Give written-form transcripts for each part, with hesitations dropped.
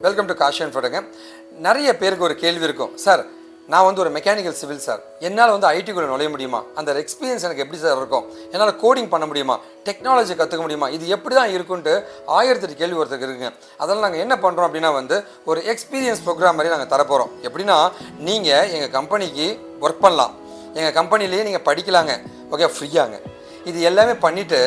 Welcome to kaashiv.info. நிறைய பேருக்கு ஒரு கேள்வி இருக்கும், சார் நான் வந்து ஒரு மெக்கானிக்கல் சிவில் சார், என்னால் வந்து ஐடிக்குள்ளே நுழைய முடியுமா, அந்த எக்ஸ்பீரியன்ஸ் எனக்கு எப்படி சார் இருக்கும், என்னால் கோடிங் பண்ண முடியுமா, டெக்னாலஜி கற்றுக்க முடியுமா, இது எப்படி தான் இருக்குன்ட்டு 1008 கேள்வி ஒருத்தருக்கு இருக்குங்க. அதெல்லாம் நாங்கள் என்ன பண்ணுறோம் அப்படின்னா வந்து ஒரு எக்ஸ்பீரியன்ஸ் ப்ரோக்ராம் மாதிரி நாங்கள் தரப்போகிறோம். எப்படின்னா நீங்கள் எங்கள் கம்பெனிக்கு ஒர்க் பண்ணலாம், எங்கள் கம்பெனிலேயே நீங்கள் படிக்கலாங்க, ஓகே, ஃப்ரீயாங்க. இது எல்லாமே பண்ணிவிட்டு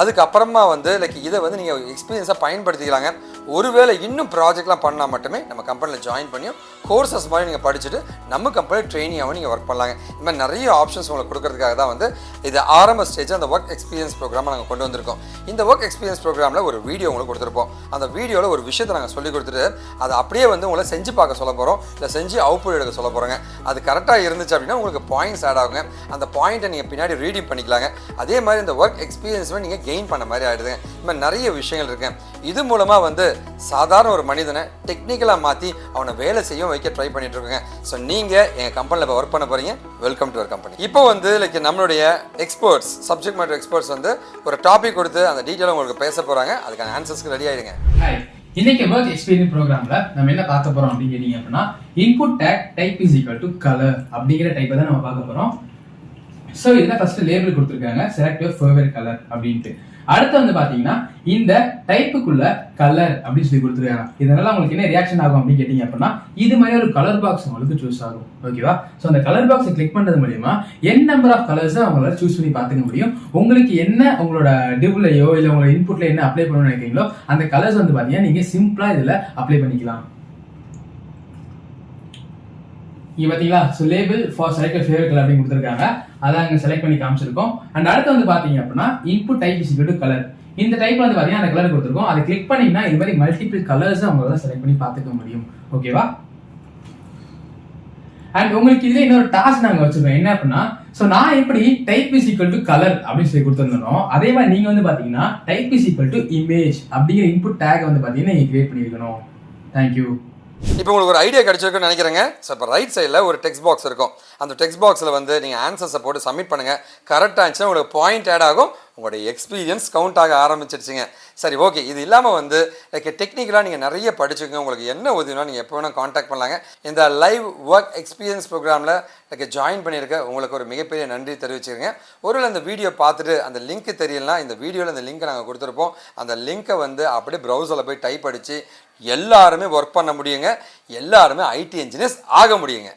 அதுக்கப்புறமா வந்து இதை வந்து நீங்கள் எக்ஸ்பீரியன்ஸாக பயன்படுத்திக்கலாங்க. ஒருவேளை இன்னும் ப்ராஜெக்ட்லாம் பண்ணால் மட்டுமே நம்ம கம்பெனியில் ஜாயின் பண்ணியும் கோர்சஸ் மாதிரி நீங்கள் படிச்சுட்டு நம்ம கம்பெனியில் ட்ரெயினியாகவும் நீங்கள் ஒர்க் பண்ணலாங்க. இந்த மாதிரி நிறைய ஆப்ஷன்ஸ் உங்களுக்கு கொடுக்கறதுக்காக தான் வந்து இது ஆரம்ப ஸ்டேஜ் அந்த ஒர்க் எக்ஸ்பீரியன்ஸ் ப்ரோக்ராமை நாங்கள் கொண்டு வந்திருக்கோம். இந்த ஒர்க் எக்ஸ்பீரியன்ஸ் ப்ரோக்ராமில் ஒரு வீடியோ உங்களுக்கு கொடுத்துருப்போம். அந்த வீடியோவில் ஒரு விஷயத்தை நாங்கள் சொல்லி கொடுத்துட்டு அதை அப்படியே வந்து உங்களை செஞ்சு பார்க்க சொல்ல போகிறோம், இல்லை செஞ்சு அவுட்புட் எடுக்க சொல்ல போகிறோங்க. அது கரெக்டாக இருந்துச்சு அப்படின்னா உங்களுக்கு பாயிண்ட்ஸ் ஆட் ஆகுங்க. அந்த பாயிண்ட்டை நீங்கள் பின்னாடி ரீடிங் பண்ணிக்கலாங்க. அதே மாதிரி இந்த ஒர்க் எக்ஸ்பீரியன்ஸுமே நீங்கள் கெயின் பண்ண மாதிரி ஆகிடுதுங்க. இந்த மாதிரி நிறைய விஷயங்கள் இருக்குங்க. இது மூலமாக வந்து சாதாரண ஒரு மனிதனை டெக்னிக்கலாக மாற்றி அவனை வேலை செய்ய வைக்க ட்ரை பண்ணிட்டு இருக்கோங்க. ஸோ நீங்கள் எங்கள் கம்பெனியில் இப்போ ஒர்க் பண்ண போகிறீங்க. Welcome to our company. இப்போ வந்து நம்மளுடைய எக்ஸ்பர்ட்ஸ், சப்ஜெக்ட் மேட்டர் எக்ஸ்பர்ட்ஸ் வந்து ஒரு டாபிக் கொடுத்து அந்த டீட்டெயிலாக உங்களுக்கு பேச போகிறாங்க. அதுக்கான ஆன்சர்ஸ்க்கு ரெடி ஆகிடுங்க. இன்னைக்கு ஒர்க் எக்ஸ்பீரியன்ஸ் ப்ரோக்ராம்ல நம்ம என்ன பார்க்க போறோம் அப்படின்னு கேட்டீங்க அப்படின்னா input take type is equal to colour அப்படிங்கிற டைப்பை தான் நம்ம பார்க்க போறோம். ஸோ இதில் ஃபர்ஸ்ட் லேபிள் கொடுத்துருக்காங்க, செலக்ட் யுவர் ஃபேவரட் கலர் அப்படின்ட்டு. அடுத்து வந்து பாத்தீங்கன்னா இந்த டைப்புக்குள்ள கலர் அப்படின்னு சொல்லி கொடுத்துருக்காங்க. இதனால உங்களுக்கு என்ன ரியாக்ஷன் ஆகும் அப்படின்னு கேட்டீங்க அப்படின்னா இது மாதிரி ஒரு கலர் பாக்ஸ் உங்களுக்கு சூஸ் ஆகும். ஓகேவா? ஸோ அந்த கலர் பாக்ஸை கிளிக் பண்றது மூலியமா என் நம்பர் ஆஃப் கலர்ஸ் அவங்களால சூஸ் பண்ணி பார்த்துக்க முடியும். உங்களுக்கு என்ன உங்களோட டிவ்லையோ இல்லை உங்களோட இன்புட்ல என்ன அப்ளை பண்ணணும்னு நினைக்கிறீங்களோ அந்த கலர்ஸ் வந்து பாத்தீங்கன்னா நீங்க சிம்பிளா இதுல அப்ளை பண்ணிக்கலாம். இங்க பாத்தீங்களா, so label for select favourite colour அப்படின்னு கொடுத்துருக்காங்க. அதை அங்கே செலக்ட் பண்ணி காமிச்சிருக்கோம். அண்ட் அடுத்து வந்து பாத்தீங்க அப்படின்னா input type is equal to colour. இந்த டைப்ல வந்து பாத்தீங்கன்னா அந்த கலர் கொடுத்துருக்கோம். அதை கிளிக் பண்ணீங்கன்னா இது மாதிரி மல்டிபிள் கலர்ஸ் அவங்களால செலக்ட் பண்ணி பார்த்துக்க முடியும். ஓகேவா? அண்ட் உங்களுக்கு இதுல இன்னொரு டாஸ்க் நாங்க வச்சிருக்கோம். என்ன அப்படின்னா, ஸோ நான் எப்படி type is equal to colour அப்படின்னு சொல்லி கொடுத்துருந்தோம், அதே மாதிரி நீங்க வந்து பாத்தீங்கன்னா type is equal to image அப்படிங்கிற இன்புட் டேக் வந்து பாத்தீங்கன்னா நீங்க கிரியேட் பண்ணிருக்கணும். தேங்க்யூ. இப்போ உங்களுக்கு ஒரு ஐடியா கிடைச்சிருக்குன்னு நினைக்கிறேங்க. ஸோ இப்போ ரைட் சைடில் ஒரு டெக்ஸ்ட் பாக்ஸ் இருக்கும். அந்த டெக்ஸ்ட் பாக்ஸில் வந்து நீங்கள் ஆன்சர்ஸை போட்டு சப்மிட் பண்ணுங்கள். கரெக்டாக இருந்துச்சுன்னா உங்களுக்கு பாயிண்ட் ஆட் ஆகும், உங்களுடைய எக்ஸ்பீரியன்ஸ் கவுண்ட் ஆக ஆரம்பிச்சிருச்சுங்க. சரி, ஓகே. இது இல்லாமல் வந்து டெக்னிக்கலாக நீங்கள் நிறைய படிச்சுக்கோங்க. உங்களுக்கு என்ன உதவினா நீங்கள் எப்போ வேணால் காண்டாக்ட் பண்ணலாங்க. இந்த லைவ் ஒர்க் எக்ஸ்பீரியன்ஸ் ப்ரோக்ராமில் ஜாயின் பண்ணியிருக்க உங்களுக்கு ஒரு மிகப்பெரிய நன்றி தெரிவிச்சுருங்க. ஒருவேளை இந்த வீடியோ பார்த்துட்டு அந்த லிங்க் தெரியலனா இந்த வீடியோவில் அந்த லிங்க்கை நாங்கள் கொடுத்துருப்போம். அந்த லிங்க்கை வந்து அப்படியே ப்ரௌசரில் போய் டைப் அடித்து எல்லாருமே ஒர்க் பண்ண முடியுங்க. எல்லாருமே ஐடி இன்ஜினியர்ஸ் ஆக முடியுங்க.